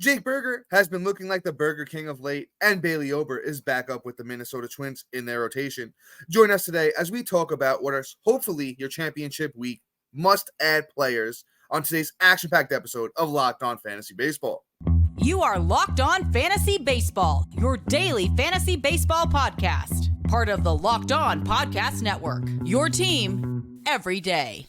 Jake Berger has been looking like the Burger King of late, and Bailey Ober is back up with the Minnesota Twins in their rotation. Join us today as we talk about what are hopefully your championship week must-add players on today's action-packed episode of Locked On Fantasy Baseball. You are Locked On Fantasy Baseball, your daily fantasy baseball podcast. Part of the Locked On Podcast Network, your team every day.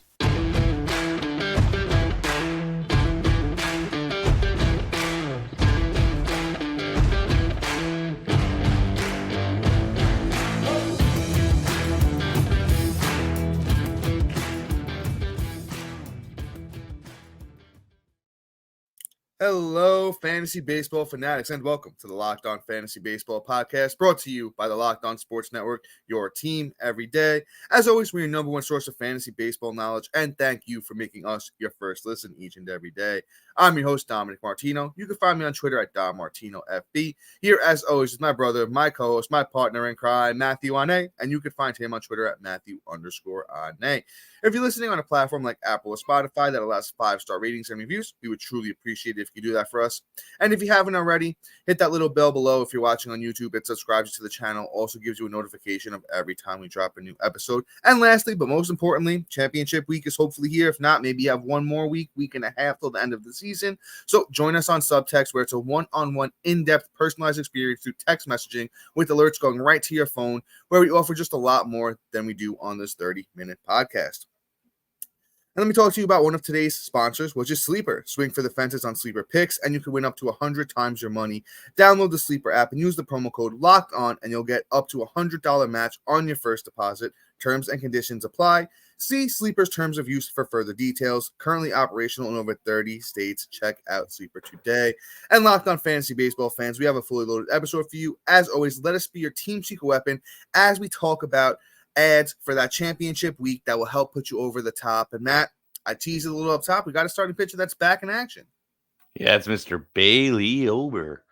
Hello, fantasy baseball fanatics, and welcome to the Locked On Fantasy Baseball podcast, brought to you by the Locked On Sports Network, your team every day. As always, we're your number one source of fantasy baseball knowledge, and thank you for making us your first listen each and every day. I'm your host, Dominic Martino. You can find me on Twitter at DomMartinoFB. Here, as always, is my brother, my co-host, my partner in crime, Matthew Ane, and you can find him on Twitter at Matthew_Ane. If you're listening on a platform like Apple or Spotify that allows 5-star ratings and reviews, we would truly appreciate it if you do that for us. And if you haven't already, hit that little bell below if you're watching on YouTube. It subscribes you to the channel, also gives you a notification of every time we drop a new episode. And lastly, but most importantly, championship week is hopefully here. If not, maybe you have one more week and a half till the end of the season. So join us on Subtext, where it's a one-on-one, in-depth, personalized experience through text messaging with alerts going right to your phone, where we offer just a lot more than we do on this 30-minute podcast. And let me talk to you about one of today's sponsors, which is Sleeper. Swing for the fences on Sleeper Picks, and you can win up to 100 times your money. Download the Sleeper app and use the promo code LOCKEDON, and you'll get up to a $100 match on your first deposit. Terms and conditions apply. See Sleeper's terms of use for further details. Currently operational in over 30 states. Check out Sleeper today. And Locked On Fantasy Baseball fans, we have a fully loaded episode for you. As always, let us be your team secret weapon as we talk about ads for that championship week that will help put you over the top. And Matt, I teased it a little up top. We got a starting pitcher that's back in action. Yeah, it's Mr. Bailey Ober.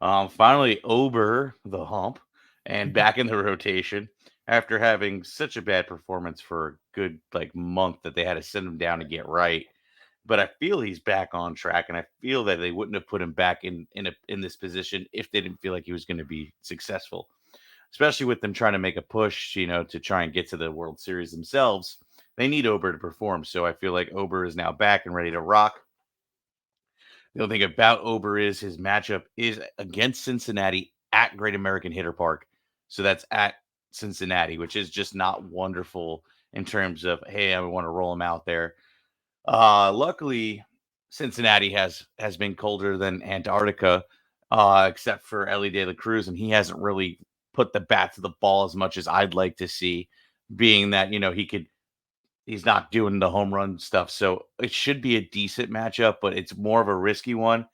Finally, Ober the hump and back in the rotation after having such a bad performance for a good month that they had to send him down to get right. But I feel he's back on track, and I feel that they wouldn't have put him back in this position if they didn't feel like he was going to be successful, especially with them trying to make a push, to try and get to the World Series themselves. They need Ober to perform. So I feel like Ober is now back and ready to rock. The only thing about Ober is his matchup is against Cincinnati at Great American Hitter Park. So that's at Cincinnati, which is just not wonderful in terms of, hey, I want to roll him out there. Luckily, Cincinnati has been colder than Antarctica, except for Ellie De La Cruz, and he hasn't really put the bat to the ball as much as I'd like to see, being that, he's not doing the home run stuff. So it should be a decent matchup, but it's more of a risky one.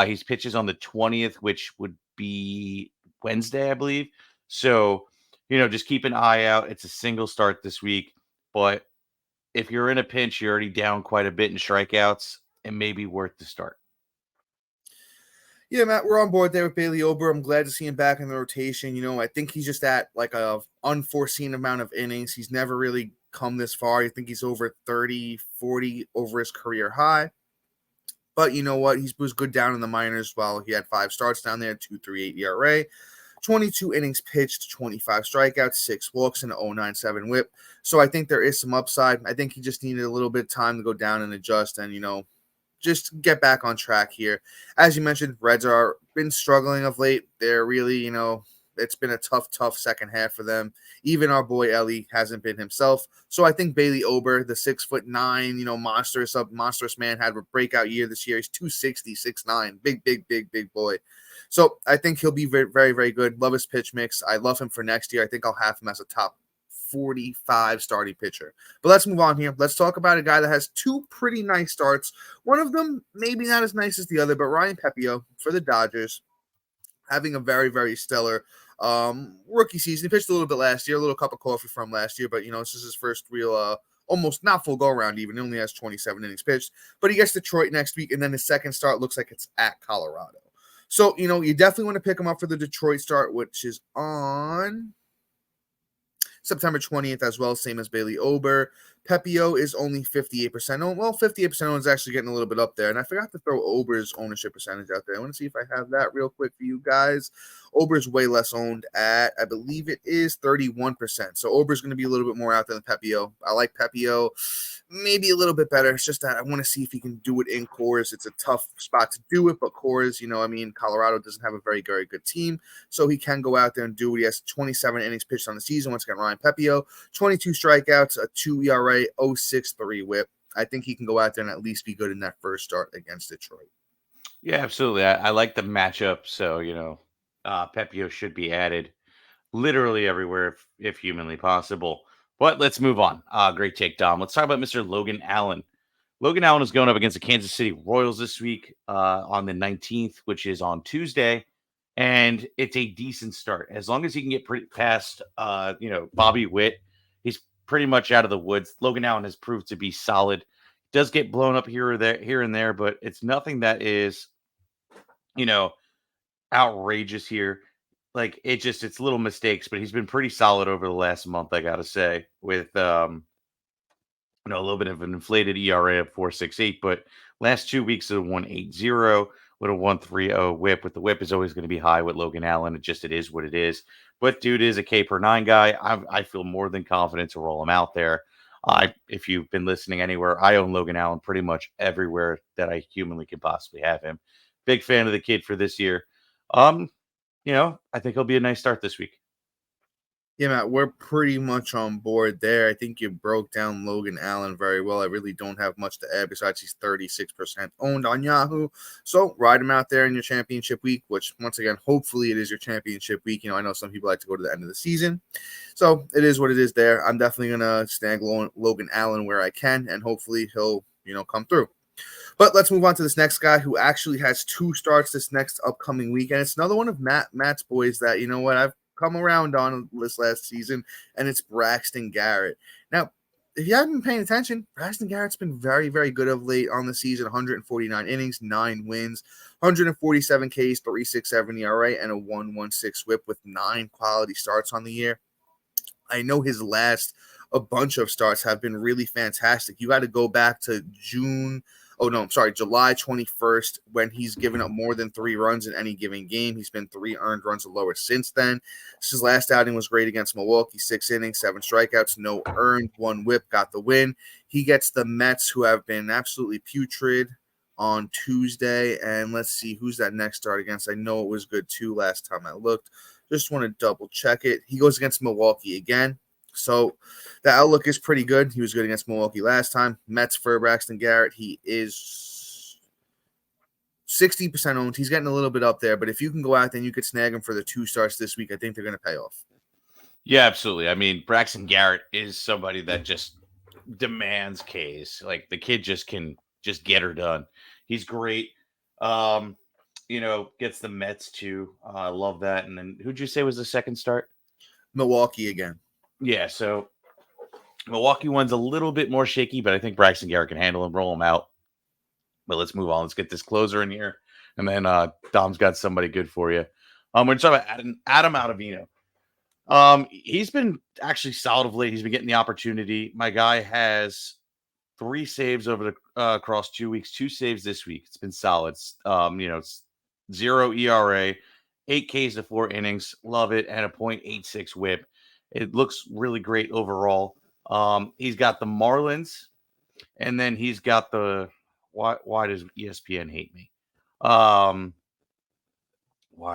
He's pitches on the 20th, which would be Wednesday, I believe. So, just keep an eye out. It's a single start this week, but if you're in a pinch, you're already down quite a bit in strikeouts, it may be worth the start. Yeah, Matt, we're on board there with Bailey Ober. I'm glad to see him back in the rotation. I think he's just at a unforeseen amount of innings. He's never really come this far. I think he's over 30, 40 over his career high. But you know what? He was good down in the minors. Well, he had 5 starts down there, 2.38 ERA, 22 innings pitched, 25 strikeouts, 6 walks, and an 0.97 whip. So I think there is some upside. I think he just needed a little bit of time to go down and adjust and, just get back on track here. As you mentioned, Reds are been struggling of late. They're really, it's been a tough second half for them. Even our boy Ellie hasn't been himself. So I think Bailey Ober, the 6'9", monstrous man, had a breakout year this year. He's 260, 6'9", big boy. So I think he'll be very, very, very good. Love his pitch mix. I love him for next year. I think I'll have him as a top 45 starting pitcher. But let's move on here. Let's talk about a guy that has 2 pretty nice starts. One of them maybe not as nice as the other, but Ryan Pepiot for the Dodgers, having a very, very stellar rookie season. He pitched a little bit last year, a little cup of coffee from last year, but this is his first real almost not full go-around even. He only has 27 innings pitched, but he gets Detroit next week, and then his second start looks like it's at Colorado. So, you definitely want to pick him up for the Detroit start, which is on September 20th as well, same as Bailey Ober. Pepio is only 58%. Oh, well, 58% is actually getting a little bit up there. And I forgot to throw Ober's ownership percentage out there. I want to see if I have that real quick for you guys. Ober's way less owned at, I believe it is 31%. So Ober's going to be a little bit more out there than Pepio. I like Pepio maybe a little bit better. It's just that I want to see if he can do it in Coors. It's a tough spot to do it, but Coors, Colorado doesn't have a very, very good team. So he can go out there and do it. He has 27 innings pitched on the season. Once again, Ryan Pepio, 22 strikeouts, a 2 ERA, 0.63 whip. I think he can go out there and at least be good in that first start against Detroit. Yeah, absolutely. I like the matchup. So, Pepio should be added literally everywhere if humanly possible. But let's move on. Great take, Dom. Let's talk about Mr. Logan Allen. Logan Allen is going up against the Kansas City Royals this week on the 19th, which is on Tuesday. And it's a decent start. As long as he can get past, Bobby Witt, he's pretty much out of the woods. Logan Allen has proved to be solid. Does get blown up here and there, but it's nothing that is, outrageous here. Like it's little mistakes, but he's been pretty solid over the last month, I gotta say, with a little bit of an inflated ERA of 4.68, but last 2 weeks of 1.80 with a 1.30 whip. With the whip is always going to be high with Logan Allen. It is what it is. But dude is a K per 9 guy. I feel more than confident to roll him out there. If you've been listening anywhere, I own Logan Allen pretty much everywhere that I humanly can possibly have him. Big fan of the kid for this year. I think he'll be a nice start this week. Yeah, Matt, we're pretty much on board there. I think you broke down Logan Allen very well. I really don't have much to add besides he's 36% owned on Yahoo. So ride him out there in your championship week, which once again, hopefully it is your championship week. I know some people like to go to the end of the season. So it is what it is there. I'm definitely going to snag Logan Allen where I can, and hopefully he'll, come through. But let's move on to this next guy who actually has 2 starts this next upcoming week. And it's another one of Matt's boys that, I've come around on this last season, and it's Braxton Garrett. Now, if you haven't been paying attention, Braxton Garrett's been very, very good of late on the season. 149 innings, 9 wins, 147 Ks, 3.67 ERA, and a 1.16 whip with 9 quality starts on the year. I know his last a bunch of starts have been really fantastic. You got to go back to July 21st, when he's given up more than 3 runs in any given game. He's been 3 earned runs or lower since then. His last outing was great against Milwaukee, 6 innings, 7 strikeouts, no earned, 1 whip, got the win. He gets the Mets, who have been absolutely putrid, on Tuesday. And let's see who's that next start against. I know it was good too last time I looked. Just want to double check it. He goes against Milwaukee again. So the outlook is pretty good. He was good against Milwaukee last time. Mets for Braxton Garrett. He is 60% owned. He's getting a little bit up there, but if you can go out there and you could snag him for the 2 starts this week, I think they're going to pay off. Yeah, absolutely. I mean, Braxton Garrett is somebody that just demands Ks. Like the kid can get her done. He's great. Gets the Mets too. I love that. And then who'd you say was the second start? Milwaukee again. Yeah, so Milwaukee one's a little bit more shaky, but I think Braxton Garrett can handle him, roll him out. But let's move on. Let's get this closer in here. And then Dom's got somebody good for you. We're going to talk about Adam Ottavino. He's been actually solid of late. He's been getting the opportunity. My guy has 3 saves over the across 2 weeks, 2 saves this week. It's been solid. It's 0 ERA, 8 Ks to 4 innings. Love it. And a 0.86 whip. It looks really great overall. He's got the Marlins, and then he's got the why does ESPN hate me? Why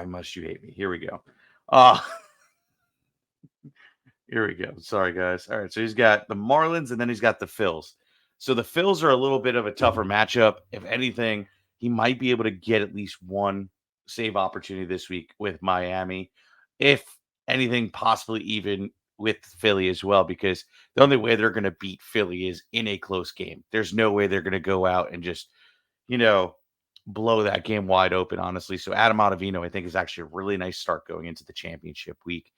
must you hate me? Here we go. Here we go. Sorry, guys. All right, so he's got the Marlins, and then he's got the Phils. So the Phils are a little bit of a tougher matchup. If anything, he might be able to get at least 1 save opportunity this week with Miami. If anything, possibly even with Philly as well, because the only way they're going to beat Philly is in a close game. There's no way they're going to go out and just, blow that game wide open, honestly. So Adam Ottavino, I think, is actually a really nice start going into the championship week.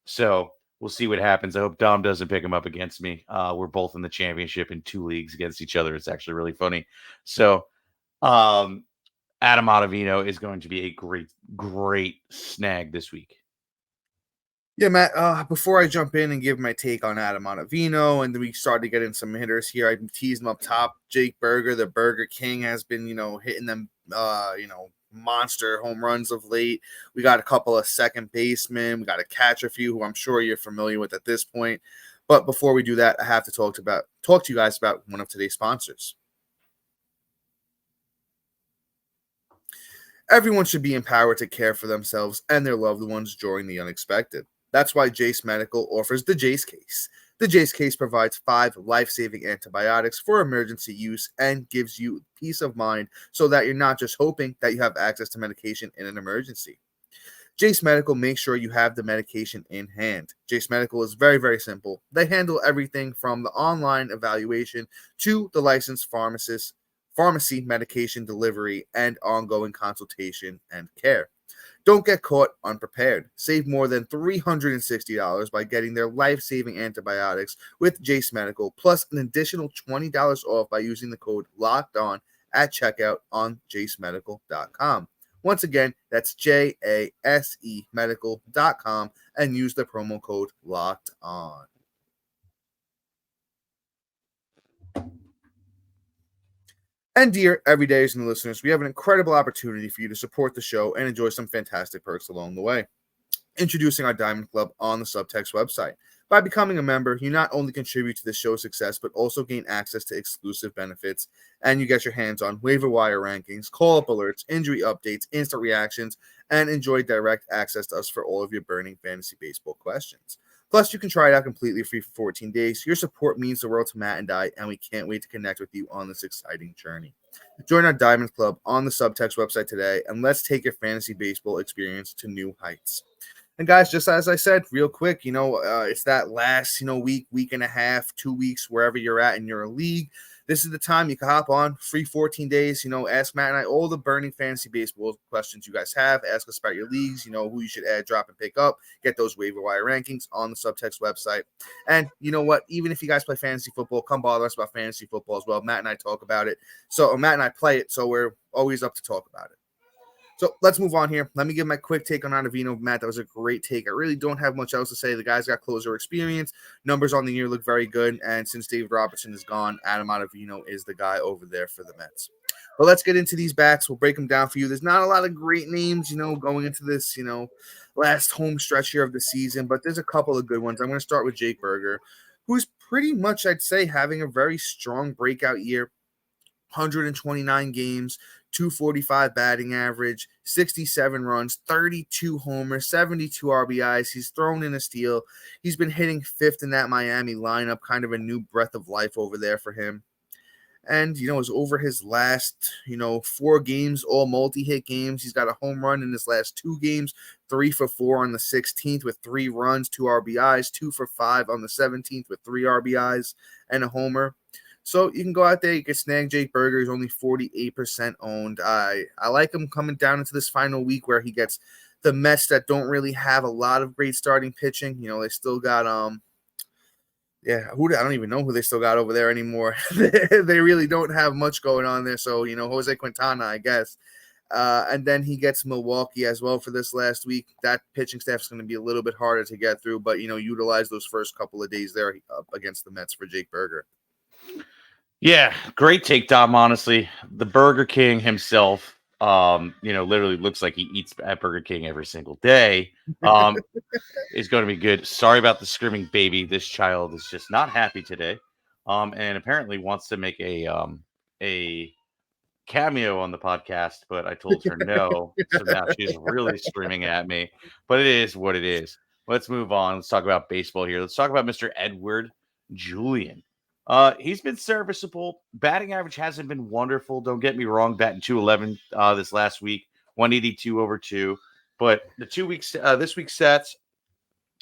So we'll see what happens. I hope Dom doesn't pick him up against me. We're both in the championship in 2 leagues against each other. It's actually really funny. So Adam Ottavino is going to be a great, great snag this week. Yeah, Matt, before I jump in and give my take on Adam Ottavino, and then we start to get in some hitters here, I teased him up top. Jake Burger, the Burger King, has been, hitting them, monster home runs of late. We got a couple of second basemen. We got a catcher few who I'm sure you're familiar with at this point. But before we do that, I have to talk to you guys about one of today's sponsors. Everyone should be empowered to care for themselves and their loved ones during the unexpected. That's why Jace Medical offers the Jace Case. The Jace Case provides 5 life-saving antibiotics for emergency use and gives you peace of mind so that you're not just hoping that you have access to medication in an emergency. Jace Medical makes sure you have the medication in hand. Jace Medical is very, very simple. They handle everything from the online evaluation to the licensed pharmacy medication delivery, and ongoing consultation and care. Don't get caught unprepared. Save more than $360 by getting their life-saving antibiotics with Jace Medical, plus an additional $20 off by using the code LOCKEDON at checkout on jacemedical.com. Once again, that's JASE medical.com and use the promo code LOCKEDON. And dear everydayers and listeners, we have an incredible opportunity for you to support the show and enjoy some fantastic perks along the way. Introducing our Diamond Club on the Subtext website. By becoming a member, you not only contribute to the show's success, but also gain access to exclusive benefits, and you get your hands on waiver wire rankings, call-up alerts, injury updates, instant reactions, and enjoy direct access to us for all of your burning fantasy baseball questions. Plus, you can try it out completely free for 14 days. Your support means the world to Matt and I, and we can't wait to connect with you on this exciting journey. Join our Diamond Club on the Subtext website today, and let's take your fantasy baseball experience to new heights. And guys, just as I said, real quick, it's that last, week and a half, 2 weeks, wherever you're at in your league. This is the time you can hop on, free 14 days, ask Matt and I all the burning fantasy baseball questions you guys have. Ask us about your leagues, who you should add, drop, and pick up. Get those waiver wire rankings on the Subtext website. And you know what? Even if you guys play fantasy football, come bother us about fantasy football as well. Matt and I talk about it. So Matt and I play it, so we're always up to talk about it. So let's move on here. Let me give my quick take on Ottavino. Matt, that was a great take. I really don't have much else to say. The guy's got closer experience. Numbers on the year look very good. And since David Robertson is gone, Adam Ottavino is the guy over there for the Mets. But let's get into these bats. We'll break them down for you. There's not a lot of great names, going into this, last home stretch here of the season. But there's a couple of good ones. I'm going to start with Jake Burger, who's pretty much, I'd say, having a very strong breakout year. 129 games, 245 batting average, 67 runs, 32 homers, 72 RBIs. He's thrown in a steal. He's been hitting 5th in that Miami lineup, kind of a new breath of life over there for him. And, it's over his last, 4 games, all multi-hit games. He's got a home run in his last 2 games, 3 for 4 on the 16th with 3 runs, 2 RBIs, 2 for 5 on the 17th with 3 RBIs and a homer. So you can go out there, you can snag Jake Burger. He's only 48% owned. I like him coming down into this final week where he gets the Mets that don't really have a lot of great starting pitching. They still got I don't even know who they still got over there anymore. They really don't have much going on there. So, Jose Quintana, I guess. And then he gets Milwaukee as well for this last week. That pitching staff is going to be a little bit harder to get through, but, utilize those first couple of days there up against the Mets for Jake Burger. Yeah, great take, Dom. Honestly, the Burger King himself, literally looks like he eats at Burger King every single day. Is going to be good. Sorry about the screaming baby. This child is just not happy today, and apparently wants to make a cameo on the podcast, but I told her no, so now she's really screaming at me. But it is what it is. Let's move on. Let's talk about baseball here. Let's talk about Mr. Edward Julian. He's been serviceable. Batting average hasn't been wonderful. Don't get me wrong. Batting 211 this last week, 182 over 2. But the 2 weeks, this week's stats: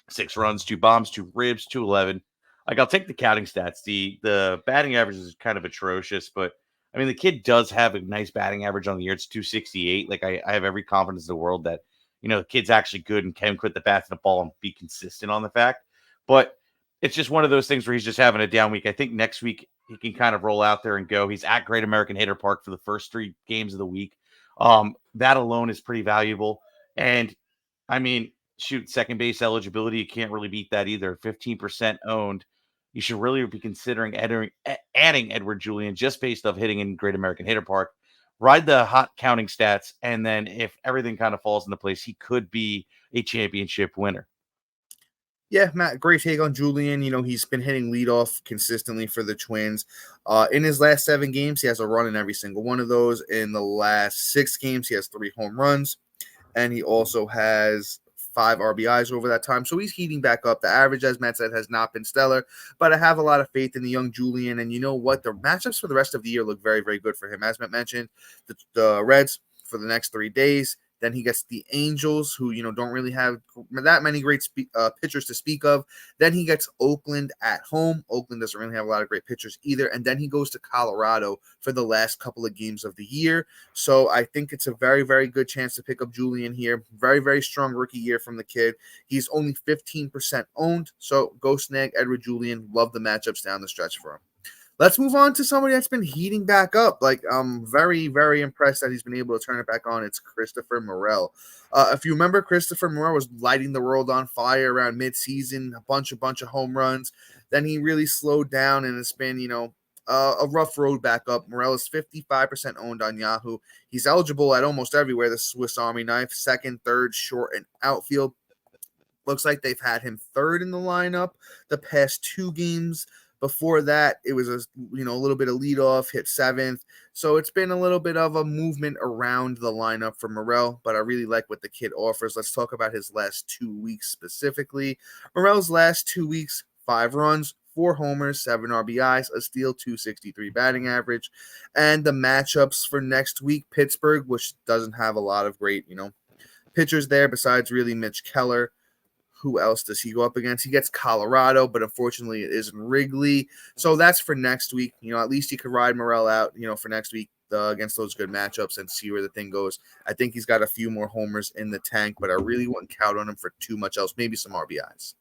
6 runs, 2 bombs, 2 ribs, 211. Like, I'll take the counting stats. The batting average is kind of atrocious, but I mean, the kid does have a nice batting average on the year. It's 268. Like, I have every confidence in the world that, the kid's actually good and can quit the bat to the ball and be consistent on the fact. But it's just one of those things where he's just having a down week. I think next week he can kind of roll out there and go. He's at Great American Hitter Park for the first 3 games of the week. That alone is pretty valuable. And I mean, shoot, second base eligibility, you can't really beat that either. 15% owned. You should really be considering adding Edward Julian just based off hitting in Great American Hitter Park. Ride the hot counting stats, and then if everything kind of falls into place, he could be a championship winner. Yeah, Matt, great take on Julian. He's been hitting leadoff consistently for the Twins. In his last 7 games, he has a run in every single one of those. In the last 6 games, he has 3 home runs, and he also has 5 RBIs over that time. So he's heating back up. The average, as Matt said, has not been stellar, but I have a lot of faith in the young Julian. And you know what? The matchups for the rest of the year look very, very good for him. As Matt mentioned, the Reds for the next 3 days. Then he gets the Angels, who, don't really have that many great pitchers to speak of. Then he gets Oakland at home. Oakland doesn't really have a lot of great pitchers either. And then he goes to Colorado for the last couple of games of the year. So I think it's a very, very good chance to pick up Julian here. Very, very strong rookie year from the kid. He's only 15% owned. So go snag Edward Julian. Love the matchups down the stretch for him. Let's move on to somebody that's been heating back up. I'm very, very impressed that he's been able to turn it back on. It's Christopher Morel. If you remember, Christopher Morel was lighting the world on fire around midseason, a bunch of home runs. Then he really slowed down, and it's been, a rough road back up. Morel is 55% owned on Yahoo. He's eligible at almost everywhere. The Swiss Army knife, second, third, short, and outfield. Looks like they've had him third in the lineup the past 2 games. Before that, it was a little bit of leadoff, hit 7th. So it's been a little bit of a movement around the lineup for Morel, but I really like what the kid offers. Let's talk about his last 2 weeks specifically. Morel's last 2 weeks, 5 runs, 4 homers, 7 RBIs, a steal, 263 batting average. And the matchups for next week, Pittsburgh, which doesn't have a lot of great, pitchers there besides really Mitch Keller. Who else does he go up against? He gets Colorado, but unfortunately it isn't Wrigley. So that's for next week. At least you could ride Morel out, for next week against those good matchups and see where the thing goes. I think he's got a few more homers in the tank, but I really wouldn't count on him for too much else. Maybe some RBIs.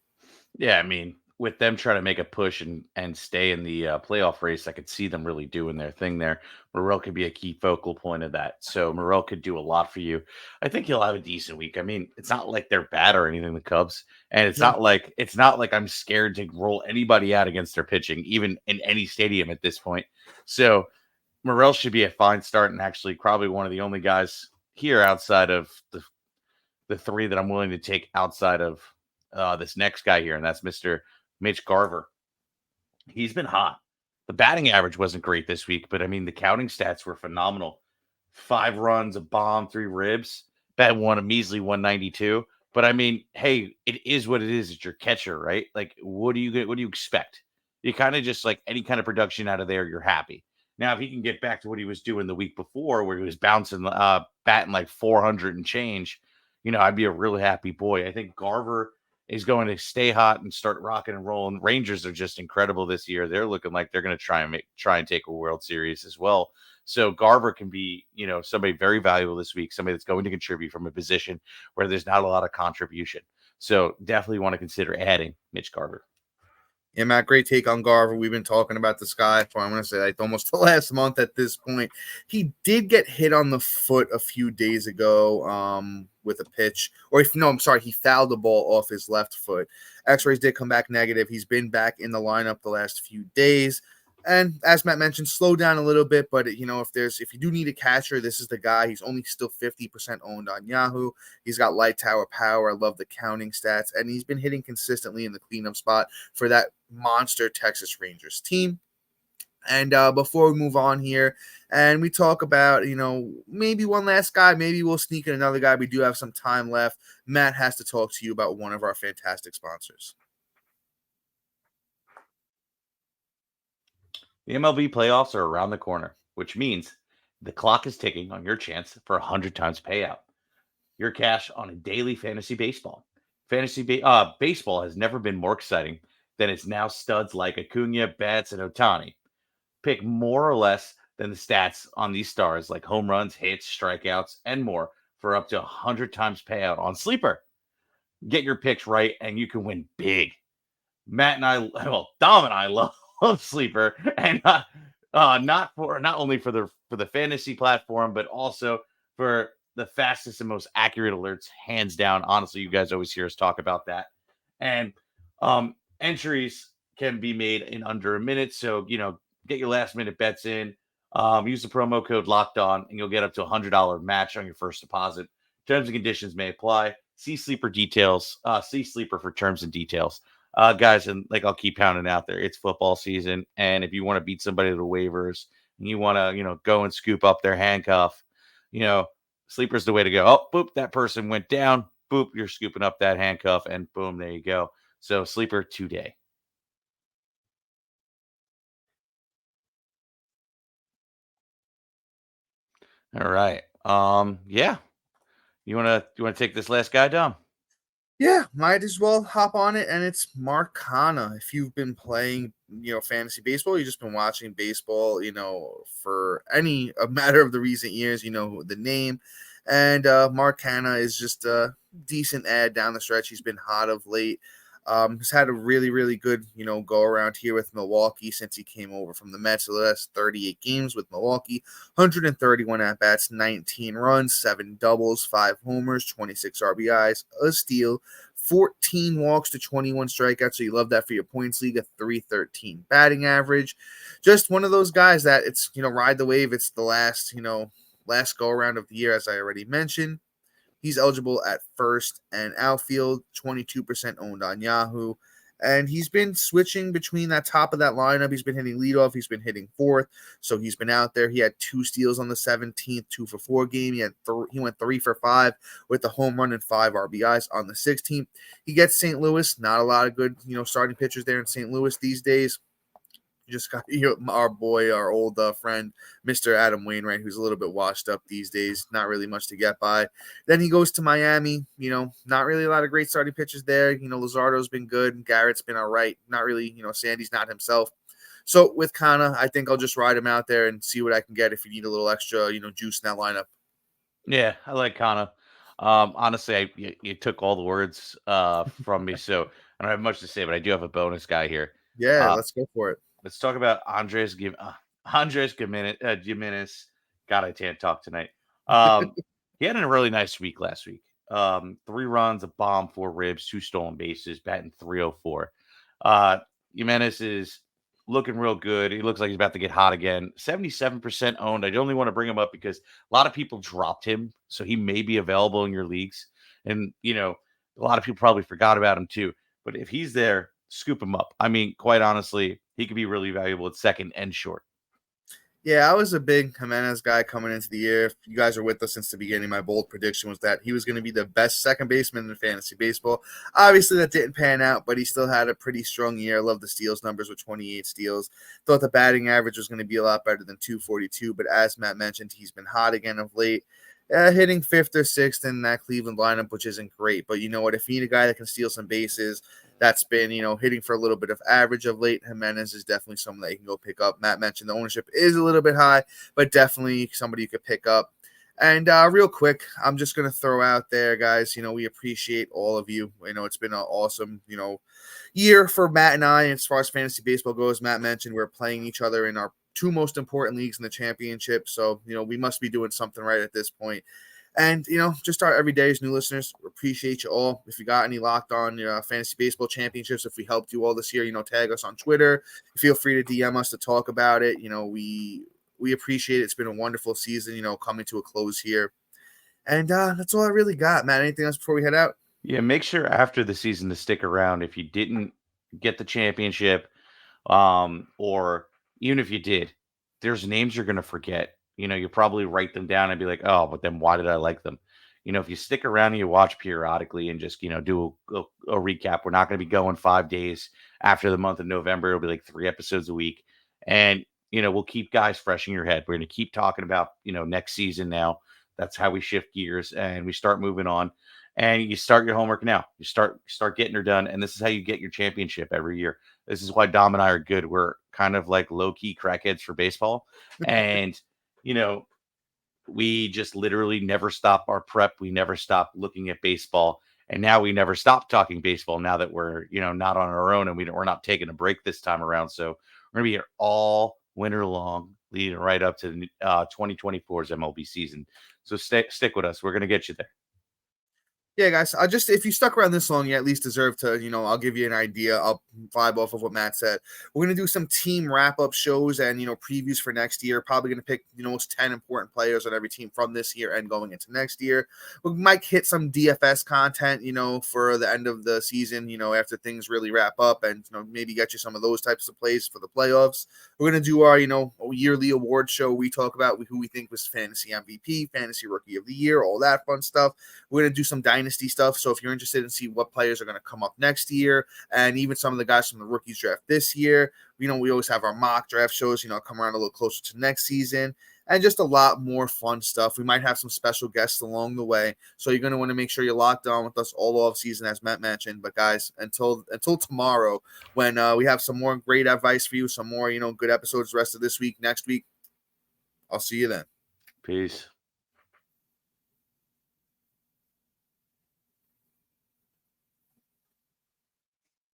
Yeah, I mean, with them trying to make a push and stay in the playoff race, I could see them really doing their thing there. Morel could be a key focal point of that. So Morel could do a lot for you. I think he'll have a decent week. I mean, it's not like they're bad or anything, the Cubs, and it's not like I'm scared to roll anybody out against their pitching, even in any stadium at this point. So Morel should be a fine start, and actually probably one of the only guys here outside of the 3 that I'm willing to take outside of this next guy here, and that's Mr. Mitch Garver. He's been hot. The batting average wasn't great this week, but I mean, the counting stats were phenomenal. 5 runs, a bomb, 3 ribs. Bat won a measly 192. But I mean, hey, it is what it is. It's your catcher, right? Like, what do you expect? You kind of just like any kind of production out of there, you're happy. Now, if he can get back to what he was doing the week before, where he was bouncing, batting like 400 and change, I'd be a really happy boy. I think Garver is going to stay hot and start rocking and rolling. Rangers are just incredible this year. They're looking like they're going to try and take a World Series as well. So Garver can be, somebody very valuable this week, somebody that's going to contribute from a position where there's not a lot of contribution. So definitely want to consider adding Mitch Garver. Yeah, Matt, great take on Garver. We've been talking about this guy for, I'm going to say, like almost the last month at this point. He did get hit on the foot a few days ago with a pitch. He fouled the ball off his left foot. X-rays did come back negative. He's been back in the lineup the last few days. And as Matt mentioned, slow down a little bit, but if you do need a catcher, this is the guy. He's only still 50% owned on Yahoo. He's got light tower power. I love the counting stats, and he's been hitting consistently in the cleanup spot for that monster Texas Rangers team. And before we move on here and we talk about, maybe one last guy, maybe we'll sneak in another guy. We do have some time left. Matt has to talk to you about one of our fantastic sponsors. The MLB playoffs are around the corner, which means the clock is ticking on your chance for 100 times payout. Your cash on a daily fantasy baseball. Baseball has never been more exciting than it's now. Studs like Acuna, Betts, and Ohtani pick more or less than the stats on these stars like home runs, hits, strikeouts, and more for up to 100 times payout on Sleeper. Get your picks right and you can win big. Dom and I love Sleeper, and not only for the fantasy platform, but also for the fastest and most accurate alerts, hands down. Honestly, you guys always hear us talk about that. And entries can be made in under a minute. So, get your last minute bets in. Use the promo code Locked On, and you'll get up to $100 match on your first deposit. Terms and conditions may apply. See Sleeper details. See Sleeper for terms and details. Guys, and like I'll keep pounding out there, it's football season, and if you want to beat somebody to the waivers, and you want to, go and scoop up their handcuff, Sleeper's the way to go. Oh, boop, that person went down. Boop, you're scooping up that handcuff, and boom, there you go. So Sleeper today. All right. Yeah. You wanna take this last guy, Dom? Yeah, might as well hop on it, and it's Marcana. If you've been playing, fantasy baseball, you've just been watching baseball, for any a matter of the recent years, you know the name. And Marcana is just a decent ad down the stretch. He's been hot of late. He's had a really, really good, go around here with Milwaukee since he came over from the Mets. The last 38 games with Milwaukee, 131 at bats, 19 runs, 7 doubles, 5 homers, 26 RBIs, a steal, 14 walks to 21 strikeouts. So you love that for your points league, a 313 batting average. Just one of those guys that it's, ride the wave. It's the last go around of the year, as I already mentioned. He's eligible at first and outfield, 22% owned on Yahoo. And he's been switching between that top of that lineup. He's been hitting leadoff. He's been hitting fourth. So he's been out there. He had 2 steals on the 17th, 2 for 4 game. He went 3 for 5 with the home run and 5 RBIs on the 16th. He gets St. Louis. Not a lot of good, starting pitchers there in St. Louis these days. Just got our boy, our old friend, Mr. Adam Wainwright, who's a little bit washed up these days. Not really much to get by. Then he goes to Miami. Not really a lot of great starting pitchers there. Luzardo's been good. Garrett's been all right. Not really, Sandy's not himself. So with Kana, I think I'll just ride him out there and see what I can get if you need a little extra, juice in that lineup. Yeah, I like Kana. Honestly, you took all the words from me, so I don't have much to say, but I do have a bonus guy here. Yeah, let's go for it. Let's talk about Andres Gimenez. God, I can't talk tonight. He had a really nice week last week. 3 runs, a bomb, 4 ribs, 2 stolen bases, batting .304. Gimenez is looking real good. He looks like he's about to get hot again. 77% owned. I only want to bring him up because a lot of people dropped him, so he may be available in your leagues. And, a lot of people probably forgot about him too. But if he's there, scoop him up. I mean, quite honestly, he could be really valuable at second and short. Yeah, I was a big Jimenez guy coming into the year. If you guys are with us since the beginning, my bold prediction was that he was going to be the best second baseman in fantasy baseball. Obviously, that didn't pan out, but he still had a pretty strong year. I love the steals numbers with 28 steals. Thought the batting average was going to be a lot better than 242, but as Matt mentioned, he's been hot again of late. Hitting 5th or 6th in that Cleveland lineup, which isn't great. But you know what? If you need a guy that can steal some bases, that's been, hitting for a little bit of average of late, Jimenez is definitely someone that you can go pick up. Matt mentioned the ownership is a little bit high, but definitely somebody you could pick up. And real quick, I'm just going to throw out there, guys, we appreciate all of you. It's been an awesome, year for Matt and I as far as fantasy baseball goes. Matt mentioned we're playing each other in our 2 most important leagues in the championship. So, we must be doing something right at this point. And, just our everyday's new listeners, appreciate you all. If you got any locked on fantasy baseball championships, if we helped you all this year, tag us on Twitter. Feel free to DM us to talk about it. We appreciate it. It's been a wonderful season, coming to a close here. And that's all I really got, Matt. Anything else before we head out? Yeah, make sure after the season to stick around if you didn't get the championship, or even if you did, there's names you're going to forget. You probably write them down and be like, oh, but then why did I like them? If you stick around and you watch periodically and just, do a recap, we're not going to be going 5 days after the month of November. It'll be like 3 episodes a week. And, we'll keep guys fresh in your head. We're going to keep talking about, next season now. That's how we shift gears and we start moving on. And you start your homework now. You start getting her done. And this is how you get your championship every year. This is why Dom and I are good. We're kind of like low-key crackheads for baseball. And, we just literally never stop our prep. We never stop looking at baseball. And now we never stop talking baseball now that we're, not on our own and we're not taking a break this time around. So we're going to be here all winter long leading right up to 2024's MLB season. So stick with us. We're going to get you there. Yeah, guys, if you stuck around this long, you at least deserve to, I'll give you an idea. I'll vibe off of what Matt said. We're going to do some team wrap-up shows and, previews for next year. Probably going to pick, most 10 important players on every team from this year and going into next year. We might hit some DFS content, for the end of the season, after things really wrap up and, maybe get you some of those types of plays for the playoffs. We're going to do our, yearly award show. We talk about who we think was fantasy MVP, fantasy rookie of the year, all that fun stuff. We're going to do some dynasty stuff. So if you're interested in see what players are going to come up next year and even some of the guys from the rookies draft this year, we always have our mock draft shows, come around a little closer to next season and just a lot more fun stuff. We might have some special guests along the way. So you're going to want to make sure you're locked on with us all off season, as Matt mentioned. But guys, until tomorrow, when we have some more great advice for you, some more, good episodes the rest of this week, next week, I'll see you then. Peace.